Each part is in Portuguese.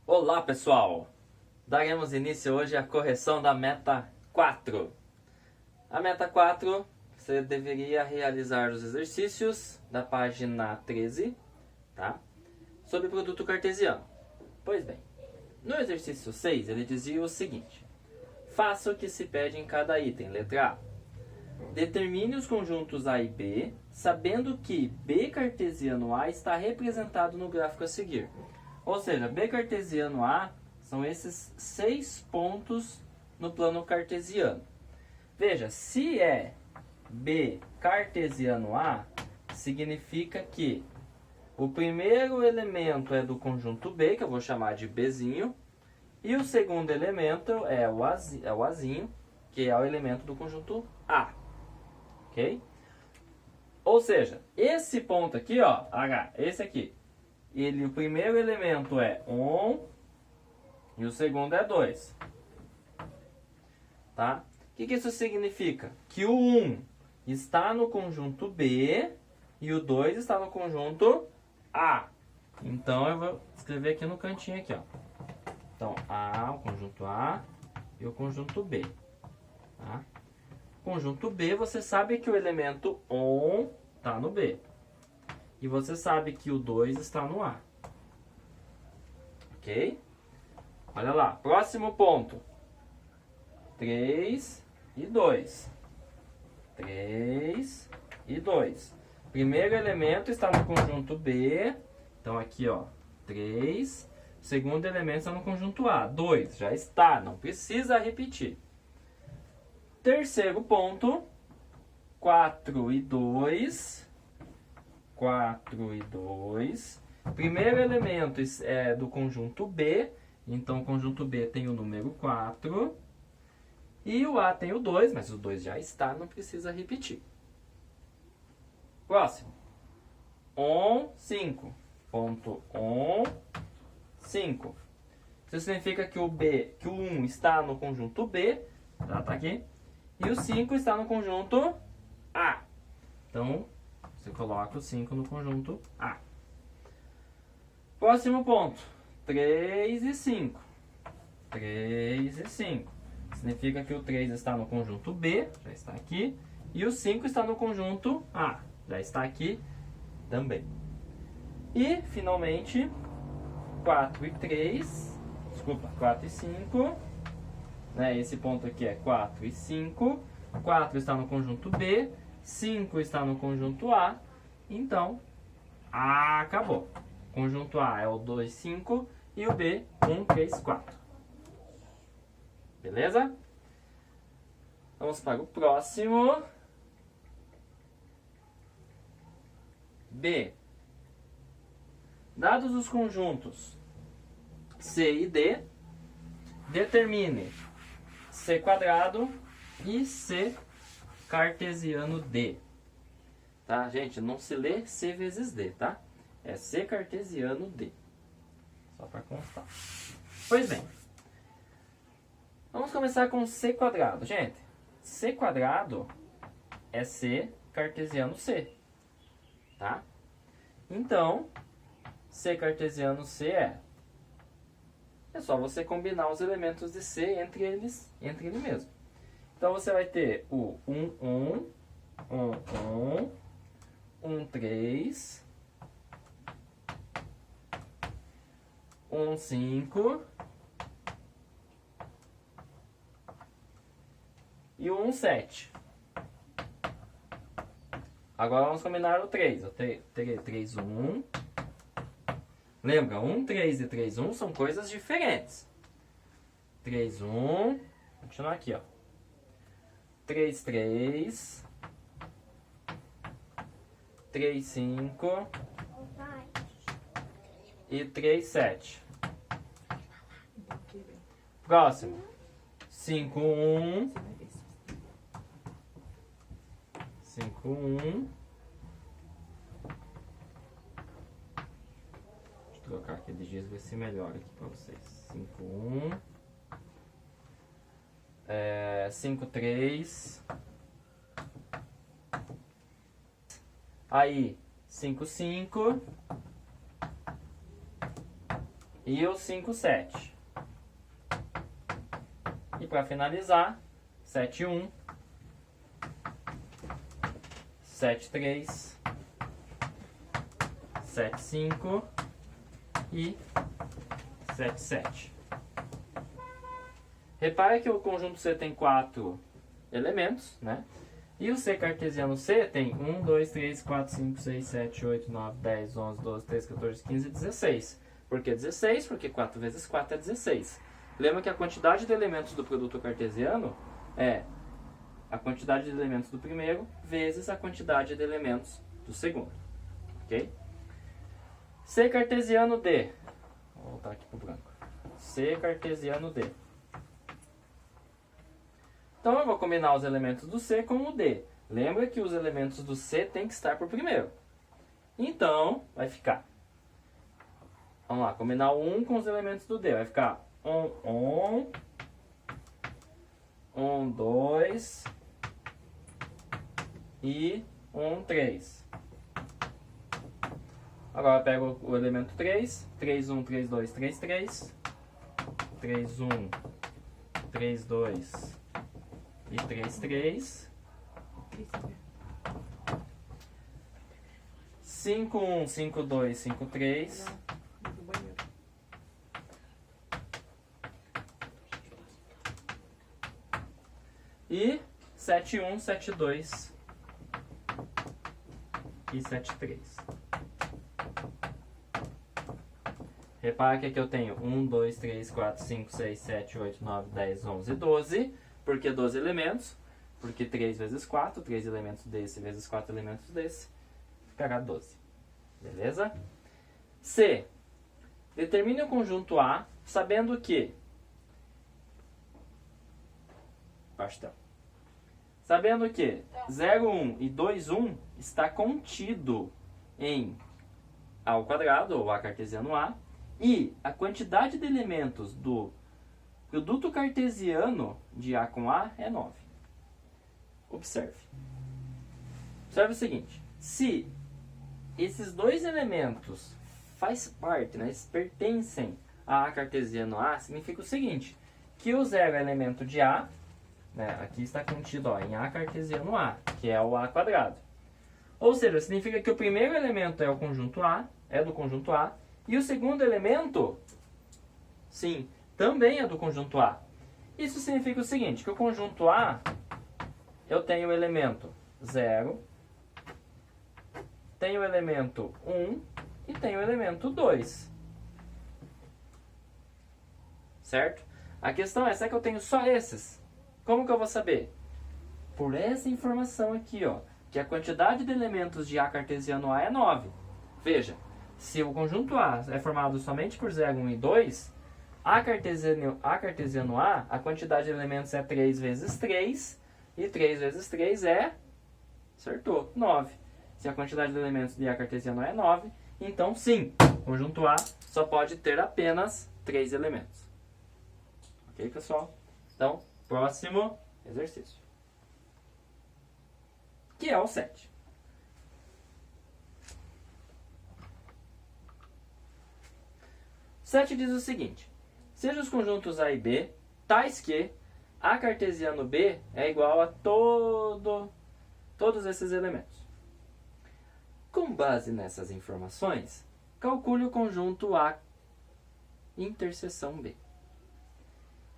Olá pessoal! Daremos início hoje à correção da meta 4. A meta 4, você deveria realizar os exercícios da página 13, tá? Sobre produto cartesiano. Pois bem, no exercício 6 ele dizia o seguinte: faça o que se pede em cada item. Letra A. Determine os conjuntos A e B, sabendo que B cartesiano A está representado no gráfico a seguir. Ou seja, B cartesiano A são esses 6 pontos no plano cartesiano. Veja, se é B cartesiano A, significa que o primeiro elemento é do conjunto B, que eu vou chamar de Bzinho, e o segundo elemento é o Azinho, que é o elemento do conjunto A. Ok? Ou seja, esse ponto aqui, ó, H, esse aqui, o primeiro elemento é 1 e o segundo é 2. Tá? O que isso significa? Que o 1 está no conjunto B e o 2 está no conjunto A. Então eu vou escrever aqui no cantinho aqui, ó. Então, o conjunto A e o conjunto B. Tá? Conjunto B, você sabe que o elemento 1 está no B. E você sabe que o 2 está no A. Ok? Olha lá, próximo ponto. 3 e 2. 3 e 2. Primeiro elemento está no conjunto B. Então aqui, ó, 3. Segundo elemento está no conjunto A. 2, já está, não precisa repetir. Terceiro ponto, 4 e 2. 4 e 2. Primeiro elemento é do conjunto B. Então, o conjunto B tem o número 4. E o A tem o 2, mas o 2 já está, não precisa repetir. Próximo. 5. Ponto 5. Isso significa que o 1 está no conjunto B. Já está aqui. E o 5 está no conjunto A. Então, você coloca o 5 no conjunto A. Próximo ponto. 3 e 5. 3 e 5. Significa que o 3 está no conjunto B, já está aqui. E o 5 está no conjunto A, já está aqui também. E, finalmente, 4 e 3. Desculpa, 4 e 5. Né, esse ponto aqui é 4 e 5. 4 está no conjunto B. 5 está no conjunto A. Então, acabou. Conjunto A é o 2, 5 e o B, 1, 3, 4. Beleza? Vamos para o próximo. B. Dados os conjuntos C e D, determine C quadrado e C cartesiano D. Tá, gente? Não se lê C vezes D, tá? É C cartesiano D. Só para constar. Pois bem. Vamos começar com C quadrado. Gente, C quadrado é C cartesiano C. Tá? Então, C cartesiano C é só você combinar os elementos de C entre ele mesmo. Então, você vai ter o 1, 3... 5 e o 7. Agora vamos combinar o 3. 3, 1. Lembra, 3 e 3, 1 são coisas diferentes. 3, 1. Vou continuar aqui, ó. 3, 3. 3, 5. E 3, 7. Próximo. 5, 1. 5, 1. Deixa eu trocar aqui de giz, ver se melhora aqui para vocês. 5, 1. 5, 3. Aí, 5, 5. E o 5, 7. E para finalizar, 7, 1, 7, 3, 7, 5 e 7, 7. Repare que o conjunto C tem 4 elementos, né? E o C cartesiano C tem 1, 2, 3, 4, 5, 6, 7, 8, 9, 10, 11, 12, 13, 14, 15 e 16. Por que 16? Porque 4 vezes 4 é 16. Lembra que a quantidade de elementos do produto cartesiano é a quantidade de elementos do primeiro vezes a quantidade de elementos do segundo. Ok? C cartesiano D. Vou voltar aqui para o branco. C cartesiano D. Então, eu vou combinar os elementos do C com o D. Lembra que os elementos do C têm que estar por primeiro. Então, vai ficar... Vamos lá, combinar o 1 com os elementos do D. Vai ficar 1, 2 e 1, 3. Agora eu pego o elemento 3. 3, 1, 3, 2, 3, 3. 3, 1, 3, 2... E 3, 3. 5, 1, 5, 2, 5, 3. E 7, 1, 7, 2. E 7, 3. Repara que aqui eu tenho 1, 2, 3, 4, 5, 6, 7, 8, 9, 10, 11, 12. Por que 12 elementos? Porque 3 vezes 4, 3 elementos desse vezes 4 elementos desse, ficará 12. Beleza? C. Determine o conjunto A, sabendo que... Pastel. Sabendo que 0, 1 e 2, 1 está contido em A ao quadrado, ou A cartesiano A, e a quantidade de elementos do produto cartesiano de A com A é 9. Observe. Observe o seguinte. Se esses dois elementos faz parte, né, eles pertencem a A cartesiano A, significa o seguinte. Que o 0 é elemento de A, né, aqui está contido ó, em A cartesiano A, que é o A quadrado. Ou seja, significa que o primeiro elemento é o conjunto A, é do conjunto A, e o segundo elemento, sim, também é do conjunto A. Isso significa o seguinte, que o conjunto A, eu tenho o elemento 0, tenho o elemento 1 e tenho o elemento 2. Certo? A questão é, será que eu tenho só esses? Como que eu vou saber? Por essa informação aqui, ó, que a quantidade de elementos de A cartesiano A é 9. Veja, se o conjunto A é formado somente por 0, 1 e 2, A cartesiano A, a quantidade de elementos é 3 vezes 3, e 3 vezes 3 é, acertou, 9. Se a quantidade de elementos de A cartesiano A é 9, então sim, o conjunto A só pode ter apenas 3 elementos. Ok, pessoal? Então, próximo exercício. Que é o 7. O 7 diz o seguinte. Sejam os conjuntos A e B tais que A cartesiano B é igual a todos esses elementos. Com base nessas informações, calcule o conjunto A interseção B.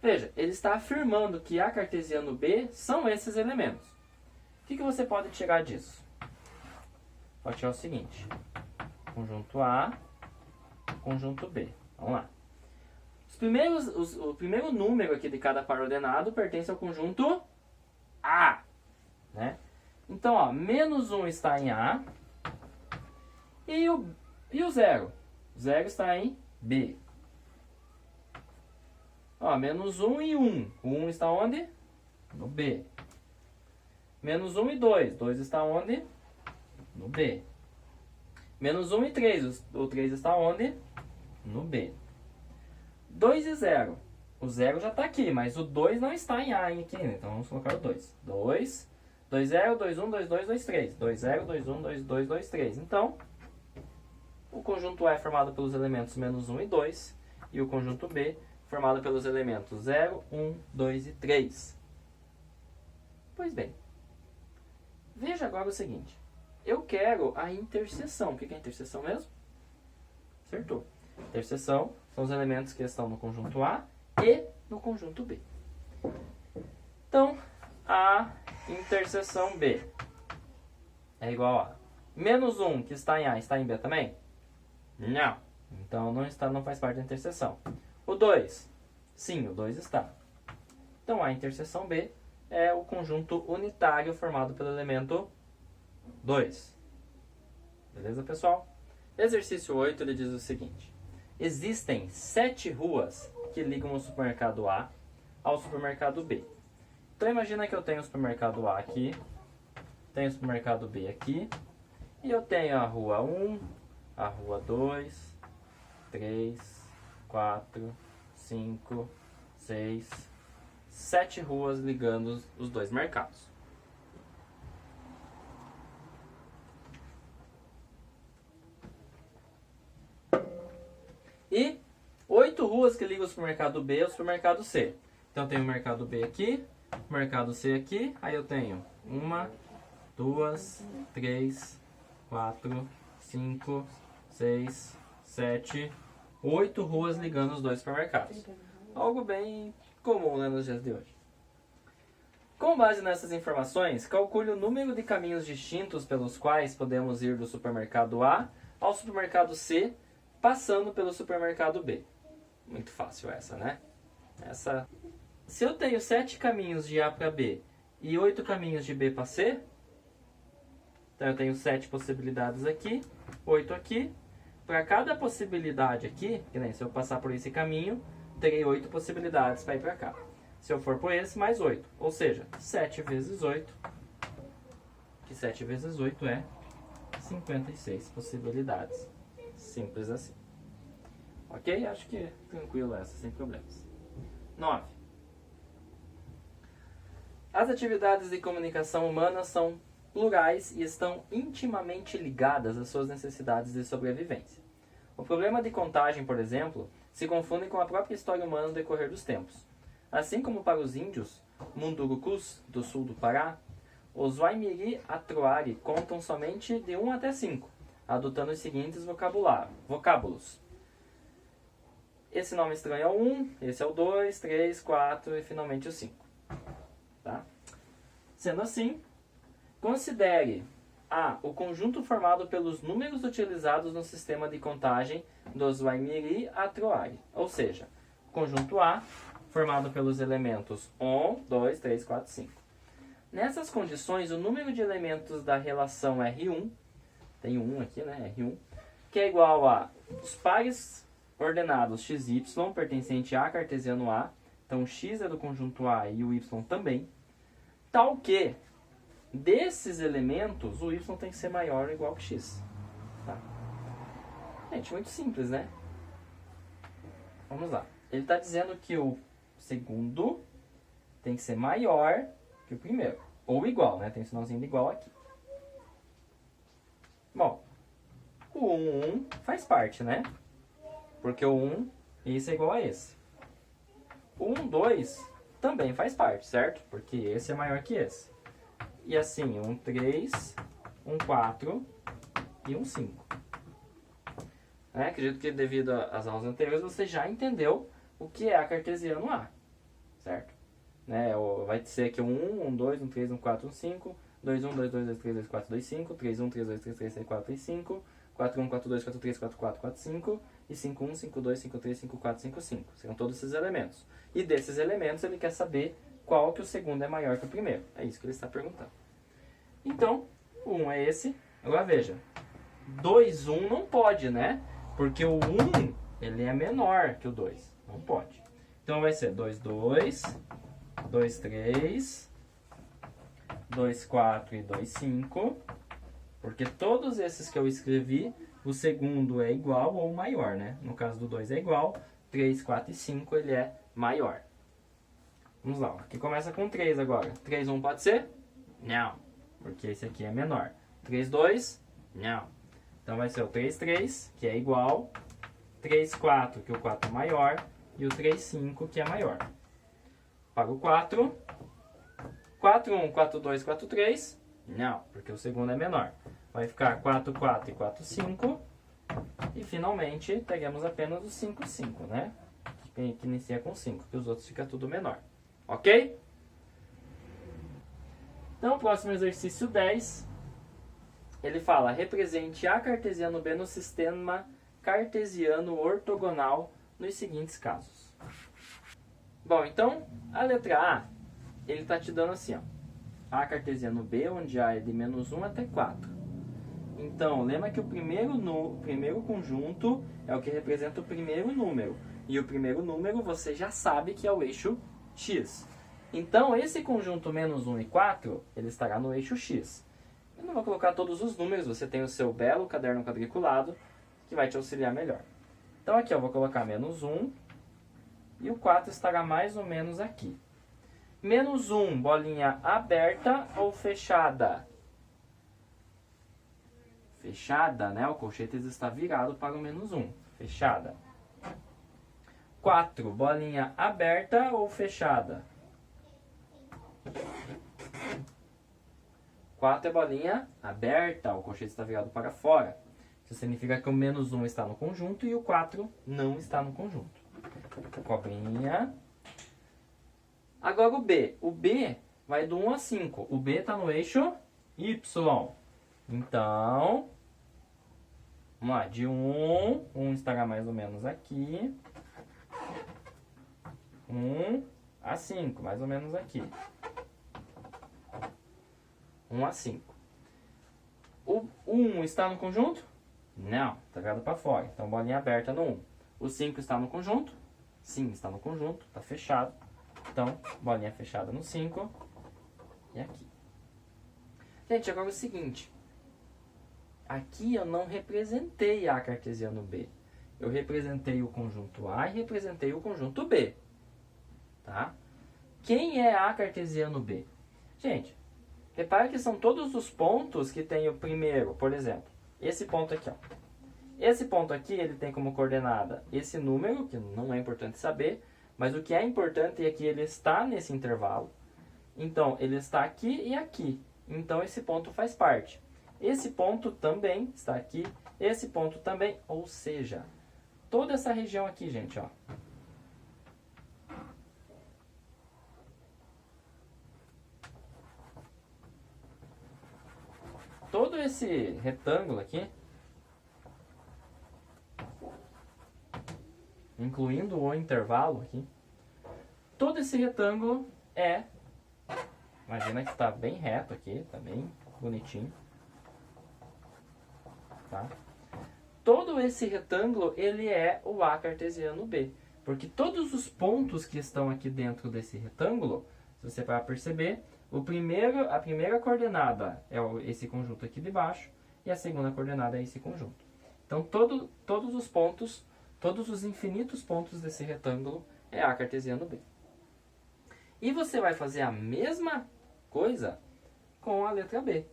Veja, ele está afirmando que A cartesiano B são esses elementos. O que você pode tirar disso? Pode tirar o seguinte. Conjunto A, conjunto B. Vamos lá. O primeiro número aqui de cada par ordenado pertence ao conjunto A. Né? Então, ó, menos 1 está em A. E o 0? 0 está em B. Ó, menos 1 e 1. O 1 está onde? No B. Menos 1 e 2. 2 está onde? No B. Menos 1 e 3. O 3 está onde? No B. 2 e 0. O 0 já está aqui, mas o 2 não está em A aqui ainda. Então vamos colocar o 2. 2, 2, 0, 2, 1, 2, 2, 2, 3. 2, 0, 2, 1, 2, 2, 2, 3. Então, o conjunto A é formado pelos elementos menos 1 e 2. e o conjunto B, formado pelos elementos 0, 1, 2 e 3. Pois bem, veja agora o seguinte. Eu quero a interseção. O que é a interseção mesmo? Acertou. Interseção são os elementos que estão no conjunto A e no conjunto B. Então, a interseção B é igual a menos 1 que está em A, está em B também? Não. Então, não faz parte da interseção. O 2? Sim, o 2 está. Então, a interseção B é o conjunto unitário formado pelo elemento 2. Beleza, pessoal? Exercício 8, ele diz o seguinte. Existem 7 ruas que ligam o supermercado A ao supermercado B. Então, imagina que eu tenho o supermercado A aqui, tenho o supermercado B aqui, e eu tenho a rua 1, a rua 2, 3, 4, 5, 6, 7 ruas ligando os dois mercados. E 8 ruas que ligam o supermercado B ao supermercado C. Então eu tenho o mercado B aqui, o mercado C aqui, aí eu tenho 1, 2, 3, 4, 5, 6, 7, 8 ruas ligando os dois supermercados. Algo bem comum, né, nos dias de hoje. Com base nessas informações, calcule o número de caminhos distintos pelos quais podemos ir do supermercado A ao supermercado C, passando pelo supermercado B. Muito fácil essa, né? Se eu tenho 7 caminhos de A para B e 8 caminhos de B para C, então eu tenho 7 possibilidades aqui, 8 aqui. Para cada possibilidade aqui, que nem se eu passar por esse caminho, terei 8 possibilidades para ir para cá. Se eu for por esse, mais 8. Ou seja, 7 vezes 8, que 7 vezes 8 é 56 possibilidades. Simples assim. Ok? Acho que é tranquilo essa, sem problemas. 9. As atividades de comunicação humana são plurais e estão intimamente ligadas às suas necessidades de sobrevivência. O problema de contagem, por exemplo, se confunde com a própria história humana no decorrer dos tempos. Assim como para os índios Mundurucus, do sul do Pará, os Waimiri Atroari contam somente de 1 até 5, adotando os seguintes vocábulos. Esse nome estranho é o 1, esse é o 2, 3, 4 e finalmente o 5. Tá? Sendo assim, considere A, o conjunto formado pelos números utilizados no sistema de contagem dos Waimiri Atroari. Ou seja, o conjunto A, formado pelos elementos 1, 2, 3, 4, 5. Nessas condições, o número de elementos da relação R1, tem 1 aqui, né, R1, que é igual a os pares ordenados XY, pertencente a cartesiano A, então x é do conjunto A e o y também, tal que desses elementos o y tem que ser maior ou igual que x. Tá? Gente, muito simples, né? Vamos lá. Ele está dizendo que o segundo tem que ser maior que o primeiro. Ou igual, né? Tem um sinalzinho de igual aqui. Bom, o 1 faz parte, né? Porque o 1, esse é igual a esse. O 1, 2 também faz parte, certo? Porque esse é maior que esse. E assim, um 3, um 4 e um 5. Acredito que devido às aulas anteriores você já entendeu o que é a cartesiano A, certo? Vai ser aqui um 1, um 2, um 3, um 4, um 5, 2, 1, 2, 2, 2, 3, 2, 4, 2, 5, 3, 1, 3, 2, 3, 3, 4, 3, 5, 4, 1, 4, 2, 4, 3, 4, 4, 4, 5, e 5, 1, 5, 2, 5, 3, 5, 4, 5, 5. Serão todos esses elementos. E desses elementos ele quer saber qual que o segundo é maior que o primeiro. É isso que ele está perguntando. Então, o 1 é esse. Agora veja, 2, 1 não pode, né? Porque o 1, ele é menor que o 2. Não pode. Então vai ser 2, 2, 2, 3, 2, 4 e 2, 5. Porque todos esses que eu escrevi, o segundo é igual ou maior, né? No caso do 2 é igual, 3, 4 e 5 ele é maior. Vamos lá, aqui começa com 3 agora. 3, 1 pode ser? Não, porque esse aqui é menor. 3, 2? Não. Então vai ser o 3, 3, que é igual 3, 4, que o 4 é maior, e o 3, 5, que é maior. Para o 4, 4, 1, 4, 2, 4, 3, não, porque o segundo é menor. Vai ficar 4, 4 e 4, 5, e finalmente teremos apenas o 5, 5, né? Que inicia com 5, que os outros ficam tudo menor. Ok? Então, o próximo exercício 10, ele fala, represente A cartesiano B no sistema cartesiano ortogonal nos seguintes casos. Bom, então, a letra A, ele está te dando assim, ó, A cartesiano B, onde A é de menos 1 até 4. Então, lembra que o primeiro conjunto é o que representa o primeiro número. E o primeiro número você já sabe que é o eixo x. Então, esse conjunto menos 1 e 4, ele estará no eixo x. Eu não vou colocar todos os números, você tem o seu belo caderno quadriculado, que vai te auxiliar melhor. Então, aqui eu vou colocar menos 1, e o 4 estará mais ou menos aqui. Menos 1, bolinha aberta ou fechada? Fechada, né? O colchete está virado para o menos 1. Fechada. 4, bolinha aberta ou fechada? 4 é bolinha aberta, o colchete está virado para fora. Isso significa que o menos 1 está no conjunto e o 4 não está no conjunto. Cobrinha. Agora o B. O B vai do 1 a 5. O B está no eixo Y. Então, vamos lá. De 1 estará mais ou menos aqui. 1 a 5, mais ou menos aqui. 1 a 5. O 1 está no conjunto? Não, está virado para fora. Então, bolinha aberta no 1. O 5 está no conjunto? Sim, está no conjunto, está fechado. Então, bolinha fechada no 5 e aqui. Gente, agora é o seguinte. Aqui eu não representei A cartesiano B. Eu representei o conjunto A e representei o conjunto B. Tá? Quem é A cartesiano B? Gente, repare que são todos os pontos que tem o primeiro, por exemplo, esse ponto aqui, ó. Esse ponto aqui, ele tem como coordenada esse número, que não é importante saber, mas o que é importante é que ele está nesse intervalo. Então, ele está aqui e aqui. Então, esse ponto faz parte. Esse ponto também está aqui, esse ponto também, ou seja, toda essa região aqui, gente, ó. Todo esse retângulo aqui, incluindo o intervalo aqui, todo esse retângulo é, imagina que está bem reto aqui, está bem bonitinho, tá? Todo esse retângulo, ele é o A cartesiano B, porque todos os pontos que estão aqui dentro desse retângulo, se você vai perceber, a primeira coordenada é esse conjunto aqui de baixo e a segunda coordenada é esse conjunto. Então, todos os pontos, todos os infinitos pontos desse retângulo é A cartesiano B. E você vai fazer a mesma coisa com a letra B.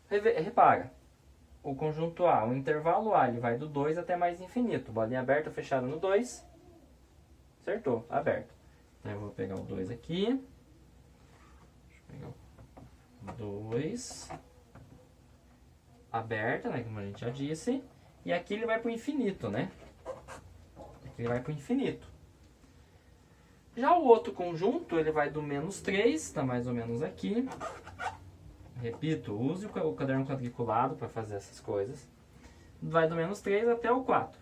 Repara, o conjunto A, o intervalo A, ele vai do 2 até mais infinito. Bolinha aberta ou fechada no 2. Acertou, aberto. Então, eu vou pegar o 2 aqui. Deixa eu pegar o 2. Aberta, né, como a gente já disse. E aqui ele vai para o infinito, né? Aqui ele vai para o infinito. Já o outro conjunto, ele vai do menos 3, está mais ou menos aqui. Repito, use o caderno quadriculado para fazer essas coisas. Vai do menos 3 até o 4.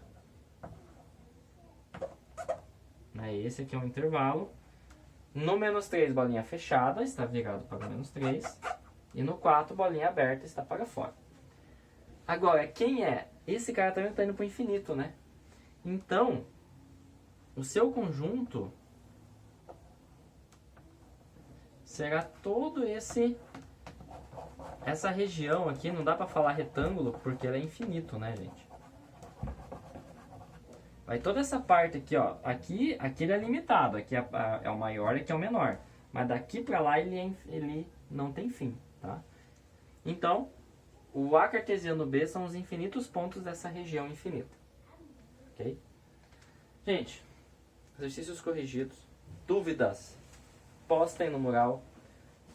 Esse aqui é um intervalo. No menos 3, bolinha fechada, está virado para o menos 3. E no 4, bolinha aberta, está para fora. Agora, quem é? Esse cara também está indo para o infinito, né? Então, o seu conjunto será todo essa região aqui. Não dá para falar retângulo porque ele é infinito, né, gente? Vai toda essa parte aqui, ó. Aqui ele é limitado. Aqui é o maior e aqui é o menor. Mas daqui para lá ele não tem fim, tá? Então, o A cartesiano B são os infinitos pontos dessa região infinita. ok? Gente, exercícios corrigidos, dúvidas, postem no mural,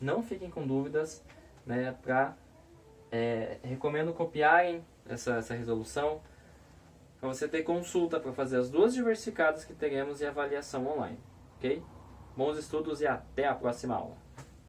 não fiquem com dúvidas, né, recomendo copiarem essa resolução, para você ter consulta para fazer as duas diversificadas que teremos e avaliação online, ok? Bons estudos e até a próxima aula!